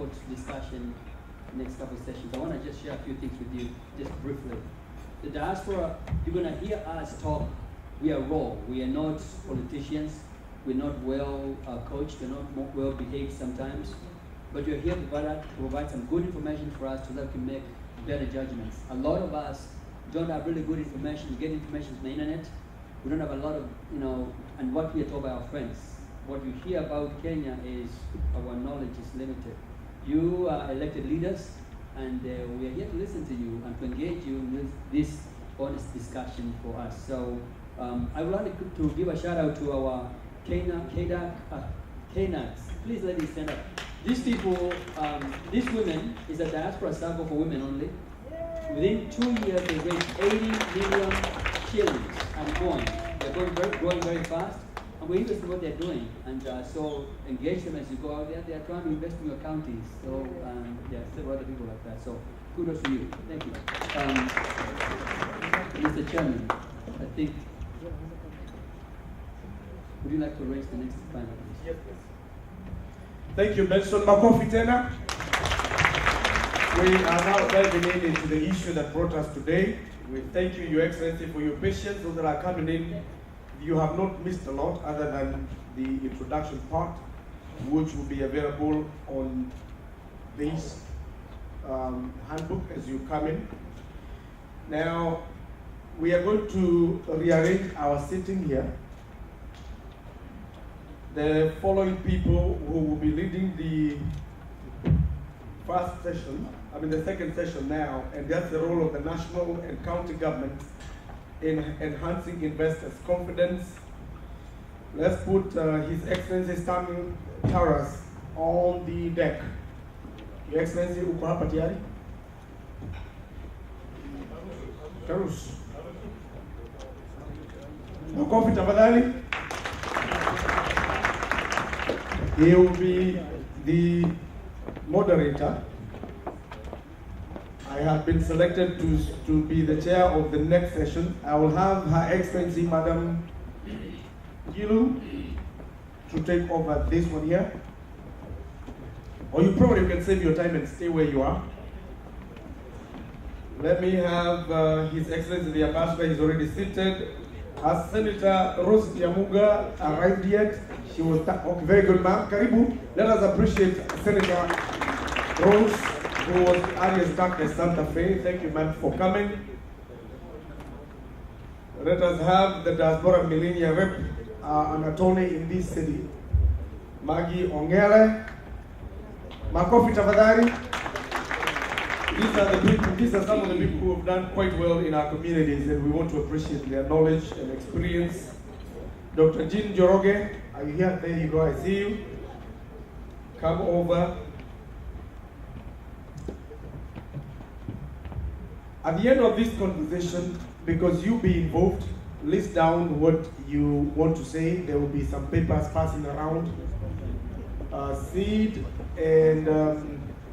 put discussion next couple of sessions. I want to just share a few things with you, just briefly. The diaspora, you're going to hear us talk. We are raw. We are not politicians. We're not well coached. We're not well behaved sometimes. But you're here to provide some good information for us so that we can make better judgments. A lot of us don't have really good information. We get information from the internet. We don't have a lot of, and what we are told by our friends. What you hear about Kenya is our knowledge is limited. You are elected leaders, and we are here to listen to you and to engage you with this honest discussion for us. So I would like to give a shout out to our Kenaks. Please let me stand up. These people, these women, is a diaspora circle for women only. Within 2 years, they raised 80 million shillings and growing. They're growing very fast. And we're interested in what they're doing. And so engage them as you go out there. They're trying to invest in your counties. So there are several other people like that. So kudos to you. Thank you. Mr. Chairman, I think, would you like to raise the next panel, please? Yes, please. Thank you, Benson. Makofi tena. We are now diving into the issue that brought us today. We thank you, Your Excellency, for your patience. Those that are coming in, you have not missed a lot other than the introduction part, which will be available on this handbook as you come in. Now, we are going to rearrange our sitting here. The following people who will be leading the the second session now, and that's the role of the national and county government in enhancing investors' confidence. Let's put His Excellency Stanley Taras on the deck. Your Excellency, uko hapa tayari? Tarus. Makofi tafadhali. He will be the moderator. I have been selected to be the chair of the next session. I will have Her Excellency Madam Gilu to take over this one here. Or you probably can save your time and stay where you are. Let me have His Excellency the Ambassador. He's already seated. Has Senator Rose Yamuga arrived yet? She was okay, very good, ma'am. Karibu. Let us appreciate Senator Rose, who was Arias back at Santa Fe. Thank you, ma'am, for coming. Let us have the diaspora millennia rep, an attorney in this city, Maggie Ongele. Makofi tafadhali. These are some of the people who have done quite well in our communities, and we want to appreciate their knowledge and experience. Dr. Jean Joroge, are you here? There you go, I see you. Come over. At the end of this conversation, because you'll be involved, list down what you want to say. There will be some papers passing around. Sid and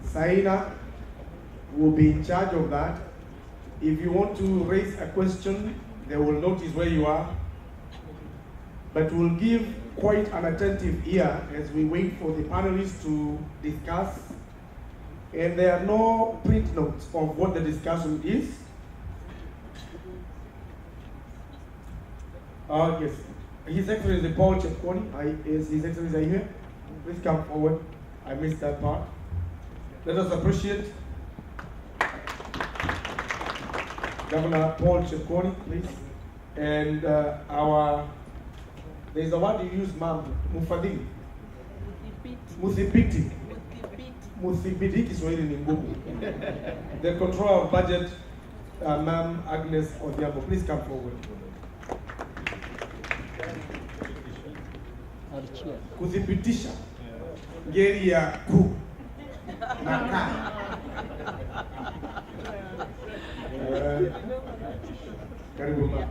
Saina will be in charge of that. If you want to raise a question, they will notice where you are. But we'll give quite an attentive ear as we wait for the panelists to discuss. And there are no print notes of what the discussion is. Yes, His Excellency Paul Chepkwony, is His Excellency, are you here? Please come forward. I missed that part. Let us appreciate Governor Paul Chepkwony, please. And there's a word you use, ma'am, Mufadhili. Muthibiti. Muthibiti Kiswahili ni ngumu. The controller of budget, ma'am Agnes Odhiambo, please come forward. Kuthibitisha ngeli ya ku na ka. Karibu ma'am.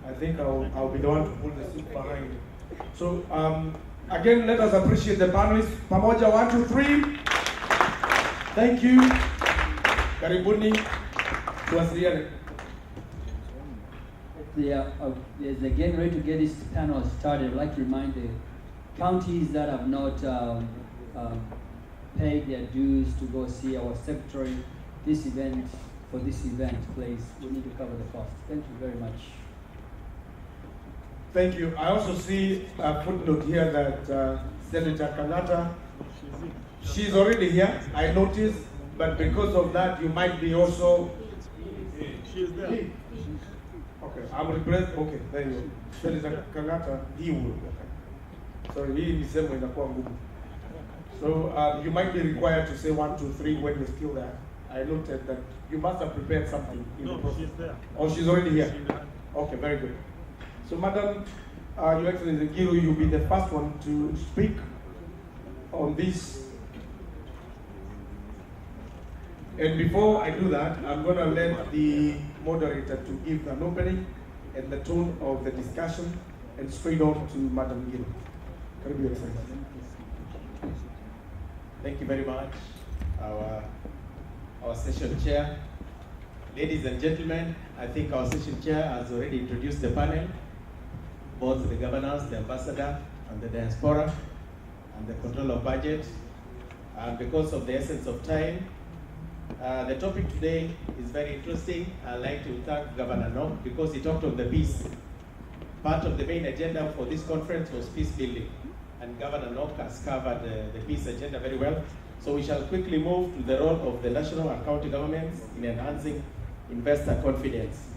I think I'll be the one to pull the seat behind. So again, let us appreciate the panelists. Pamoja, 1, 2, 3. Thank you. Karibuni. Tuwasiliane. As they're getting ready to get this panel started, I'd like to remind the counties that have not paid their dues to go see our secretary. This event, for this event, please, we need to cover the cost. Thank you very much. Thank you. I also see a footnote here that Senator Kanata, she's already here, I noticed, but because of that, you might be also. She's there. Okay, I'm replaced. Okay, there you go. Senator Kanata, he will. Okay. So he is saying inakuwa ngumu. So you might be required to say 1, 2, 3 when you're still there. I noted that you must have prepared something in the process. She's there. Oh, she's already here. Okay, very good. So, Madam, Your Excellency Giru, you'll be the first one to speak on this. And before I do that, I'm going to let the moderator to give an opening and the tone of the discussion, and straight on to Madam Giru. Can you be excited? Thank you very much, our session chair. Ladies and gentlemen, I think our session chair has already introduced the panel, both the governors, the ambassador, and the diaspora, and the control of budget. And because of the essence of time, the topic today is very interesting. I'd like to thank Governor Nok because he talked of the peace. Part of the main agenda for this conference was peace building, and Governor Nok has covered the peace agenda very well. So we shall quickly move to the role of the national and county governments in enhancing investor confidence.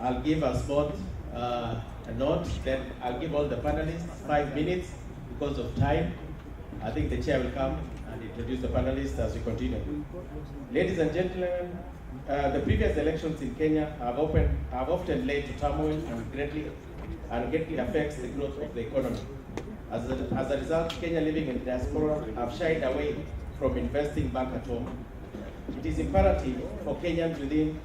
I'll give us both a note, then I'll give all the panelists 5 minutes because of time. I think the chair will come and introduce the panelists as we continue. Ladies and gentlemen, the previous elections in Kenya have often led to turmoil and greatly affects the growth of the economy. As a result, Kenya living in diaspora have shied away from investing back at home. It is imperative for Kenyans within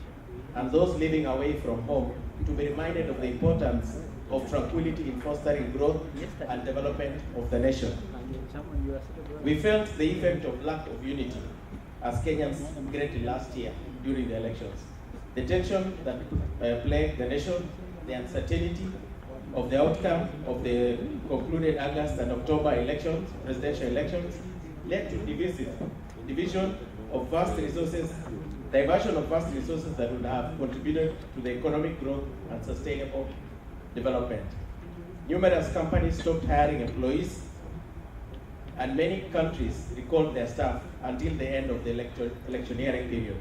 and those living away from home to be reminded of the importance of tranquility in fostering growth and development of the nation. We felt the effect of lack of unity as Kenyans greatly last year during the elections. The tension that plagued the nation, the uncertainty of the outcome of the concluded August and October elections, presidential elections, led to division of vast resources, diversion of vast resources that would have contributed to the economic growth and sustainable development. Numerous companies stopped hiring employees, and many countries recalled their staff until the end of the electioneering period.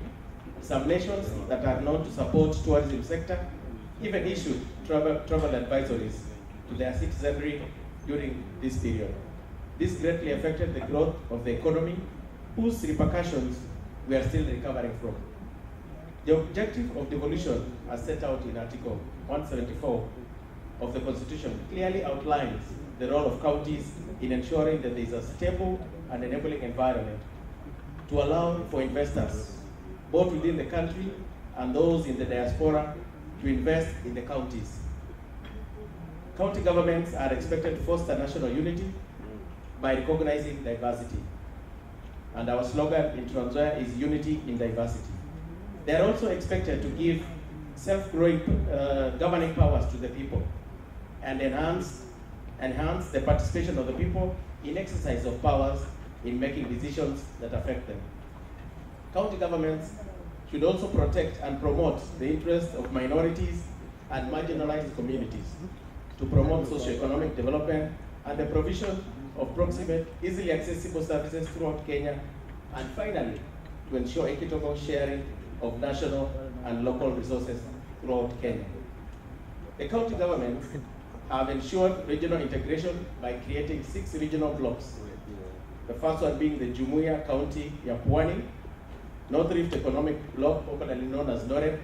Some nations that are known to support tourism sector even issued travel advisories to their citizenry during this period. This greatly affected the growth of the economy, whose repercussions we are still recovering from. The objective of devolution, as set out in Article 174 of the Constitution, clearly outlines the role of counties in ensuring that there is a stable and enabling environment to allow for investors, both within the country and those in the diaspora, to invest in the counties. County governments are expected to foster national unity by recognizing diversity. And our slogan in Trans Nzoia is unity in diversity. They are also expected to give self-growing governing powers to the people and enhance the participation of the people in exercise of powers in making decisions that affect them. County governments should also protect and promote the interests of minorities and marginalized communities to promote socio-economic development and the provision of proximate, easily accessible services throughout Kenya, and finally, to ensure equitable sharing of national and local resources throughout Kenya. The county governments have ensured regional integration by creating 6 regional blocks. The first one being the Jumuiya County ya Pwani, North Rift Economic Bloc, popularly known as NORED,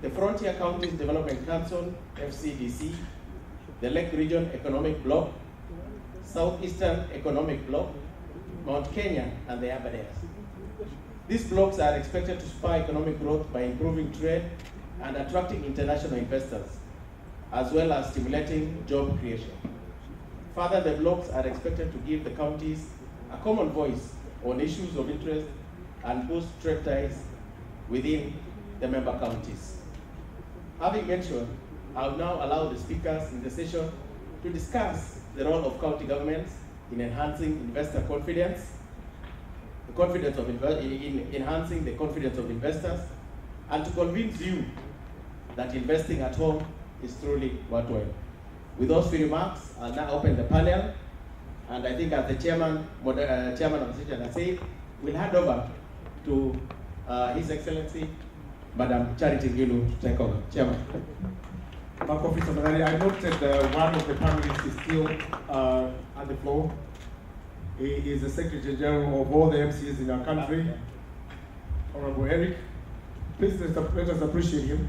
the Frontier Counties Development Council, FCDC, the Lake Region Economic Bloc, Southeastern Economic Bloc, Mount Kenya, and the Aberdares. These blocks are expected to spur economic growth by improving trade and attracting international investors, as well as stimulating job creation. Further, the blocks are expected to give the counties a common voice on issues of interest and boost trade ties within the member counties. Having mentioned, I will now allow the speakers in the session to discuss the role of county governments in enhancing investor confidence, confidence of in enhancing the confidence of investors, and to convince you that investing at home is truly worthwhile. With those few remarks, I'll now open the panel, and I think as the chairman of the session has said, we'll hand over to His Excellency, Madam Charity Ngilu, to take over. Chairman. I noted one of the panelists is still at the floor. He is the Secretary General of all the MCs in our country, Honorable Eric. Please let us appreciate him.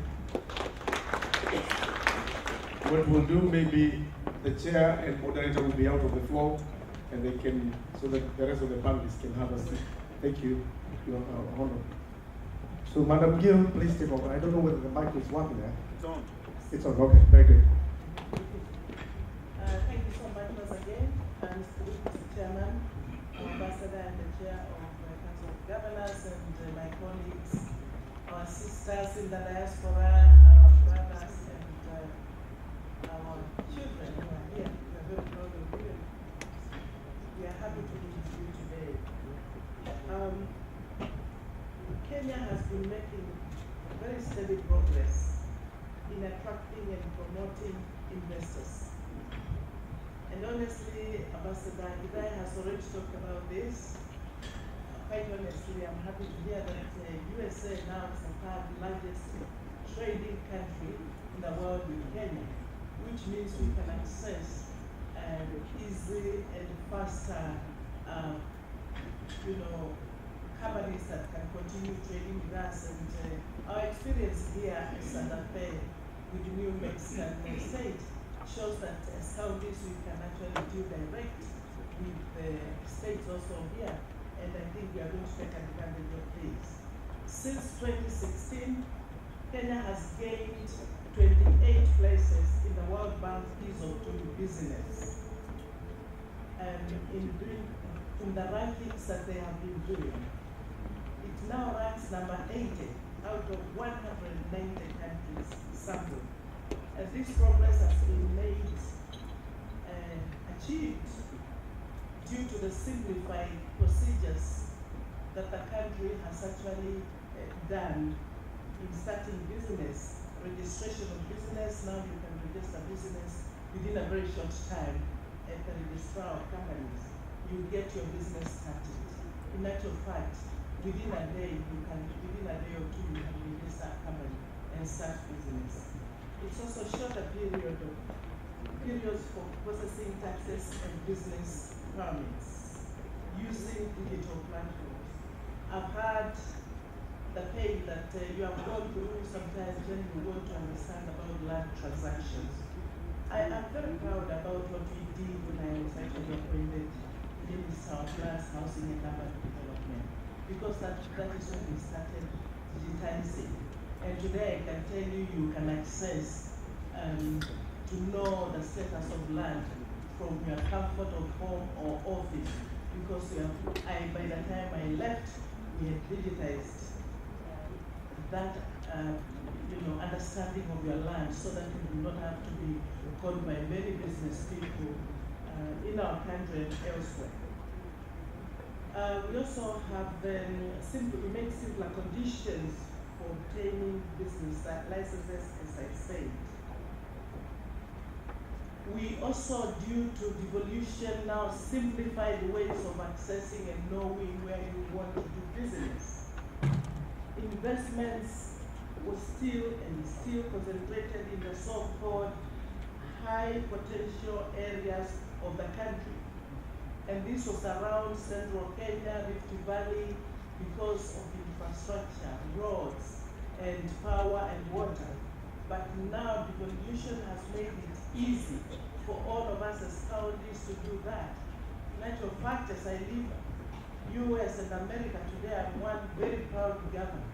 What we'll do, maybe the chair and moderator will be out of the floor, and they can, so that the rest of the panelists can have a seat. Thank you, Your Honor. So, Madam Gill, please take over. I don't know whether the mic is working there. It's on. It's on. Okay, very good. Thank you so much once again, Mr. Chairman, Ambassador, and the Chair of the Council of Governors, and my colleagues, our sisters in the diaspora, our brothers, and our children who are here. We are very proud of you. We are happy to be with you today. Kenya has been making very steady progress in attracting and promoting investors. And honestly, Ambassador Gidai has already talked about this. Quite honestly, I'm happy to hear that USA now is the third largest trading country in the world with Kenya, which means we can access easy and faster, companies that can continue trading with us. And our experience here is Santa Fe with the New Mexican state shows that as counties we can actually deal direct with the states also here, and I think we are going to take advantage of this. Since 2016, Kenya has gained 28 places in the World Bank Ease of Doing Business, and in the rankings that they have been doing. It now ranks number 80 out of 190 countries sampled. And this progress has been achieved due to the simplified procedures that the country has actually done in starting business, registration of business. Now you can register business within a very short time at the registrar of companies. You get your business started. In actual fact, within a day or two, you can register a company and start business. It's also shorter periods for processing taxes and business permits using digital platforms. I've heard the pain that you have gone through sometimes when you want to understand about land transactions. I am very proud about what we did when I was actually appointed Minister of Lands, Housing and Urban Development, because that is when we started digitizing. And today I can tell you, you can access to know the status of land from your comfort of home or office, because by the time I left, we had digitized that understanding of your land, so that you do not have to be called by many business people in our country and elsewhere. We also have we make simpler conditions for obtaining business licenses, as I said. We also, due to devolution, now simplify the ways of accessing and knowing where you want to do business. Investments were still concentrated in the so-called high potential areas of the country. And this was around central Kenya, Rift Valley, because of infrastructure, roads, and power and water. But now devolution has made it easy for all of us as counties to do that. In actual fact, as I live US and America today, I'm one very proud governor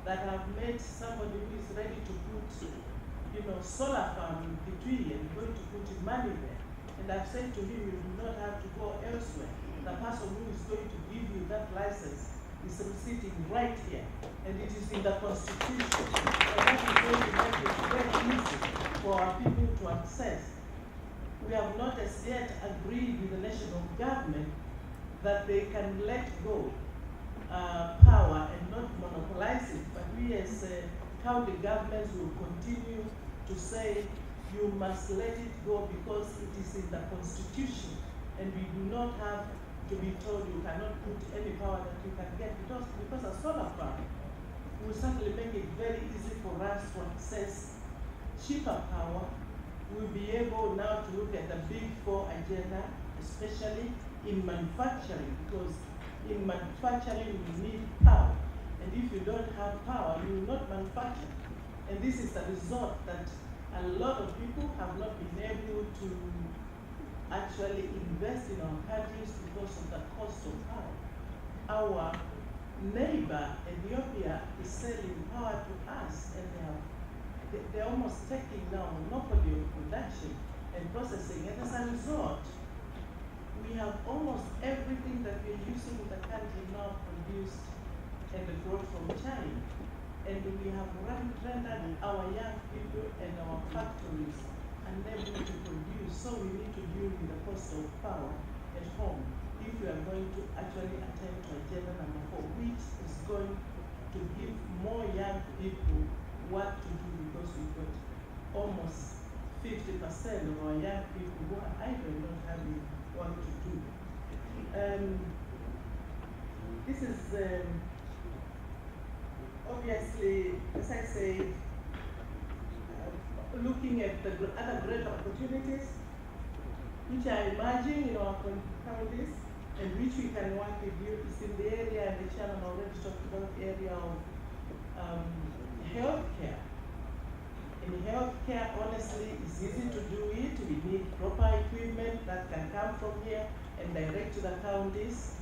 that have met somebody who is ready to put, solar farm in Kitui and going to put money there. And I've said to him, you do not have to go elsewhere. The person who is going to give you that license is sitting right here. And it is in the Constitution. And that is going to make it very easy for our people to access. We have not as yet agreed with the national government that they can let go county governments will continue to say you must let it go because it is in the constitution, and we do not have to be told you cannot put any power that you can get, because a solar farm will certainly make it very easy for us to access cheaper power. We'll be able now to look at the big four agenda, especially in manufacturing, because in manufacturing we need power. And if you don't have power, you will not manufacture. And this is the result that a lot of people have not been able to actually invest in our countries because of the cost of power. Our neighbor, Ethiopia, is selling power to us, and they're almost taking now monopoly of production and processing. And as a result, we have almost everything that we're using in the country now produced and brought from China. And we have rendered our young people and our factories unable to produce. So we need to deal with the cost of power at home if we are going to actually attend to agenda number 4, which is going to give more young people what to do, because we've got almost 50% of our young people who are idle, not having what to do. This is obviously, as I said, looking at the other great opportunities which are emerging in our counties and which we can work with you is in the area, and the chairman already talked about the area of healthcare. In healthcare, honestly, it's easy to do it. We need proper equipment that can come from here and direct to the counties.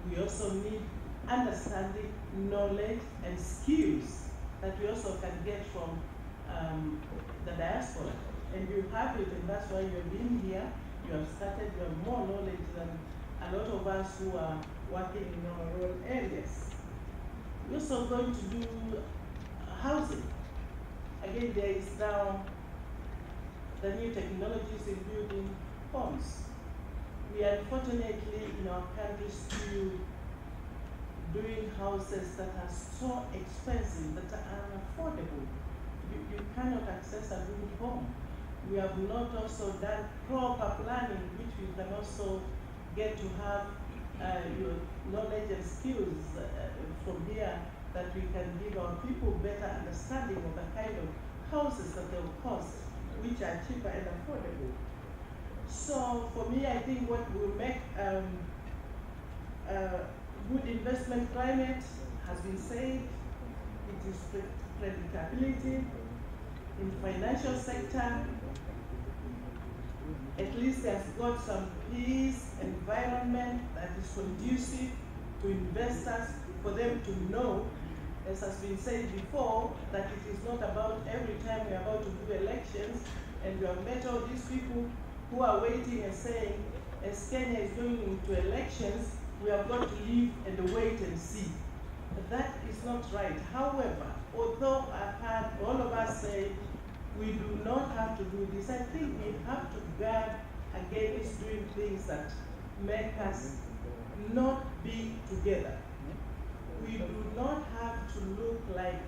We also need understanding, knowledge, and skills that we also can get from the diaspora. And you have it, and that's why you've been here. You have started, you have more knowledge than a lot of us who are working in our rural areas. We're also going to do housing. Again, there is now the new technologies in building homes. We are unfortunately in our country still doing houses that are so expensive, that are unaffordable. You cannot access a good home. We have not also done proper planning, which we can also get to have your knowledge and skills from here, that we can give our people better understanding of the kind of houses that they will cost, which are cheaper and affordable. So for me, I think what will make good investment climate has been said. It is predictability in financial sector. At least there's got some peace environment that is conducive to investors, for them to know, as has been said before, that it is not about every time we're about to do elections and we have met all these people who are waiting and saying, as Kenya is going into elections, we have got to live and wait and see. But that is not right. However, although I've had all of us say we do not have to do this, I think we have to guard against doing things that make us not be together. We do not have to look like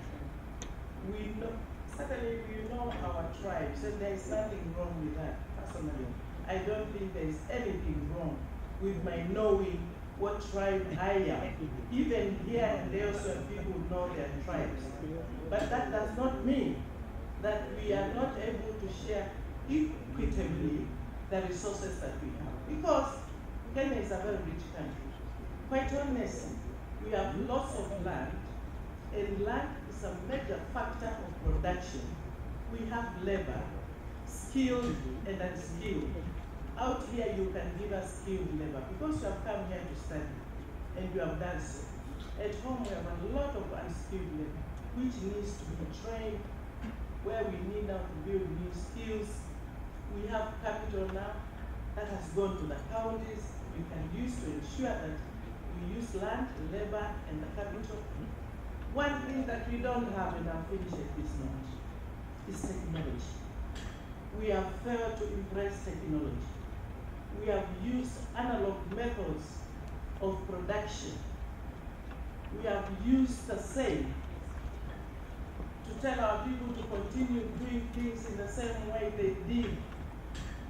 we know. Certainly we know our tribes, and there is nothing wrong with that. Personally, I don't think there is anything wrong with my knowing what tribe I am. Even here and there also people know their tribes. But that does not mean that we are not able to share equitably the resources that we have. Because Kenya is a very rich country. Quite honestly, we have lots of land, and land is a major factor of production. We have labor, skilled and unskilled. Out here you can give us skilled labor because you have come here to study, and you have done so. At home we have a lot of unskilled labor, which needs to be trained, where we need now to build new skills. We have capital now that has gone to the counties. We can use to ensure that we use land, labor, and the capital. One thing that we don't have, and I'll finish at this note, is technology. We have failed to embrace technology. We have used analog methods of production. We have used the same to tell our people to continue doing things in the same way they did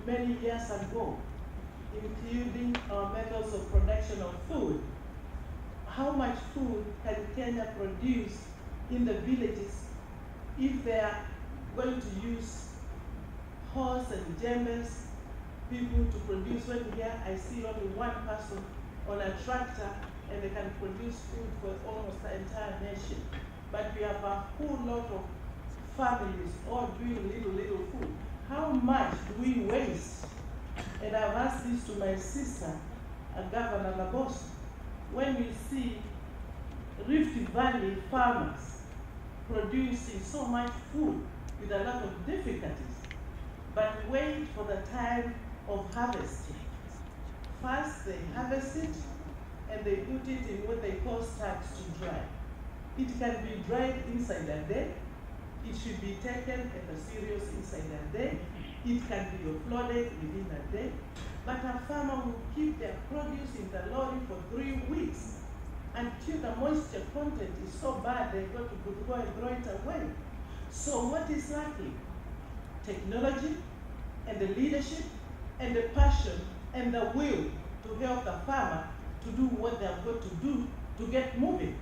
many years ago, including our methods of production of food. How much food can Kenya produce in the villages if they are going to use horse and jembes, people to produce? When here I see only one person on a tractor and they can produce food for almost the entire nation. But we have a whole lot of families all doing little food. How much do we waste? And I've asked this to my sister, Governor Labos. When we see Rift Valley farmers producing so much food with a lot of difficulties, but wait for the time of harvesting. First, they harvest it, and they put it in what they call stacks to dry. It can be dried inside a day. It should be taken at the cereals inside a day. It can be offloaded within a day. But a farmer will keep their produce in the lorry for 3 weeks until the moisture content is so bad they've got to go and throw it away. So what is lacking? Technology and the leadership and the passion and the will to help the farmer to do what they have got to do to get moving.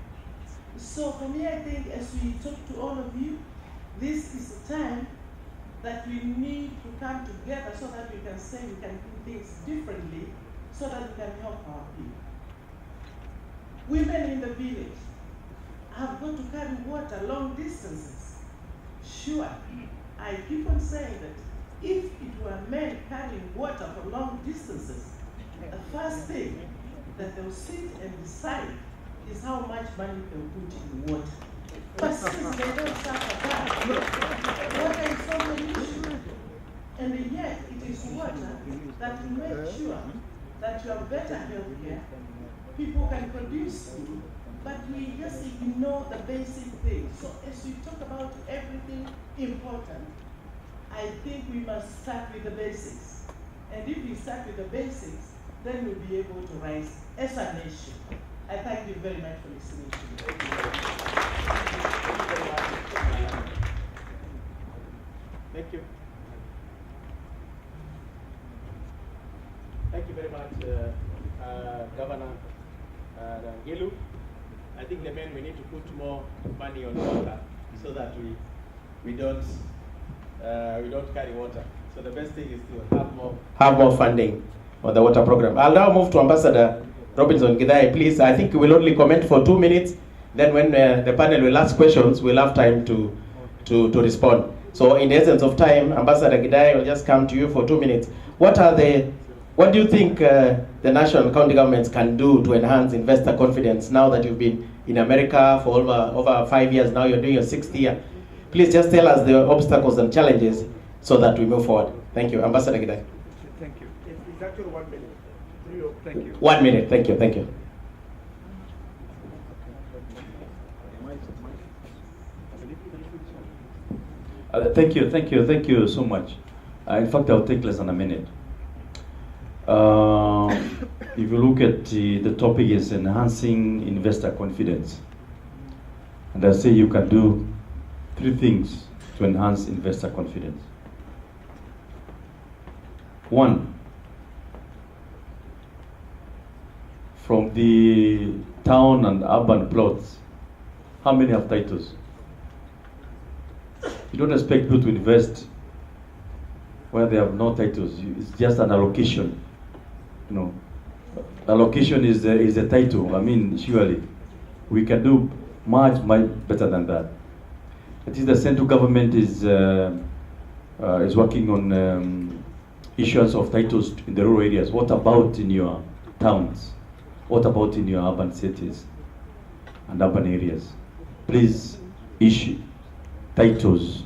So for me, I think as we talk to all of you, this is a time that we need to come together so that we can say we can do things differently so that we can help our people. Women in the village have got to carry water long distances. Sure, I keep on saying that if it were men carrying water for long distances, the first thing that they'll sit and decide is how much money they'll put in water. But since they don't suffer that, water is so many issues. And yet it is water that will make sure that you have better health care, people can produce food, but we just ignore the basic things. So as we talk about everything important, I think we must start with the basics. And if we start with the basics, then we'll be able to rise as a nation. I thank you very much for listening to me. Thank you. Thank you very much, Governor Rangelu. I think the men, we need to put more money on water so that we don't carry water. So the best thing is to have more funding on the water program. I'll now move to Ambassador Robinson Gidai, please. I think we'll only comment for 2 minutes. Then when the panel will ask questions, we'll have time to respond. So in the essence of time, Ambassador Gidai, will just come to you for 2 minutes. What do you think the national and county governments can do to enhance investor confidence now that you've been in America for over 5 years now, you're doing your 6th year? Please just tell us the obstacles and challenges so that we move forward. Thank you. Ambassador Gidai. Thank you. It's actually 1 minute. Thank you. 1 minute. Thank you. Thank you. Thank you so much. In fact, I'll take less than a minute. If you look at the topic is enhancing investor confidence, and I say you can do 3 things to enhance investor confidence. 1, from the town and urban plots, how many have titles? You don't expect people to invest where they have no titles. It's just an allocation. You know, allocation is the title. I mean, surely we can do much better than that. I think the central government is working on issuance of titles in the rural areas. What about in your towns? What about in your urban cities and urban areas? Please issue titles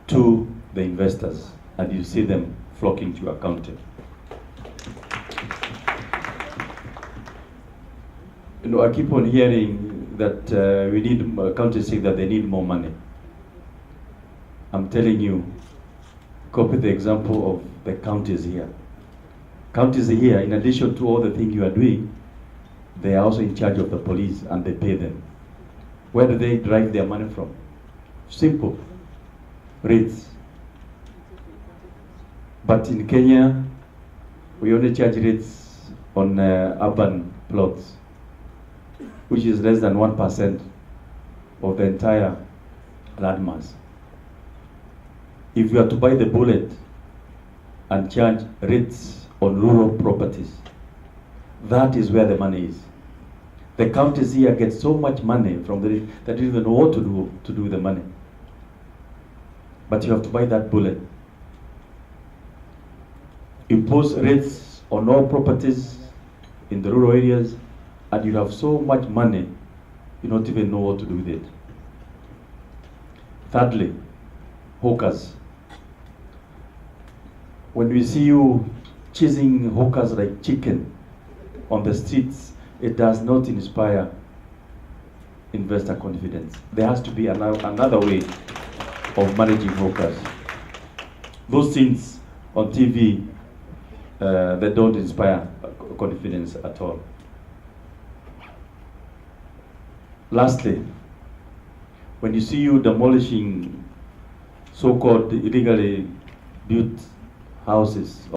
to the investors, and you see them flocking to your county. You know, I keep on hearing that we need counties saying that they need more money. I'm telling you, copy the example of the counties here. Counties here, in addition to all the things you are doing, they are also in charge of the police and they pay them. Where do they derive their money from? Simple rates. But in Kenya, we only charge rates on urban plots, which is less than 1% of the entire landmass. If you are to buy the bullet and charge rates on rural properties, that is where the money is. The counties here get so much money from the that you don't even know what to do with the money. But you have to buy that bullet. Impose rates on all properties in the rural areas, and you have so much money, you don't even know what to do with it. Thirdly, hawkers. When we see you chasing hawkers like chicken on the streets, it does not inspire investor confidence. There has to be another way of managing hawkers. Those things on TV, they don't inspire confidence at all. Lastly, when you see you demolishing so-called illegally built houses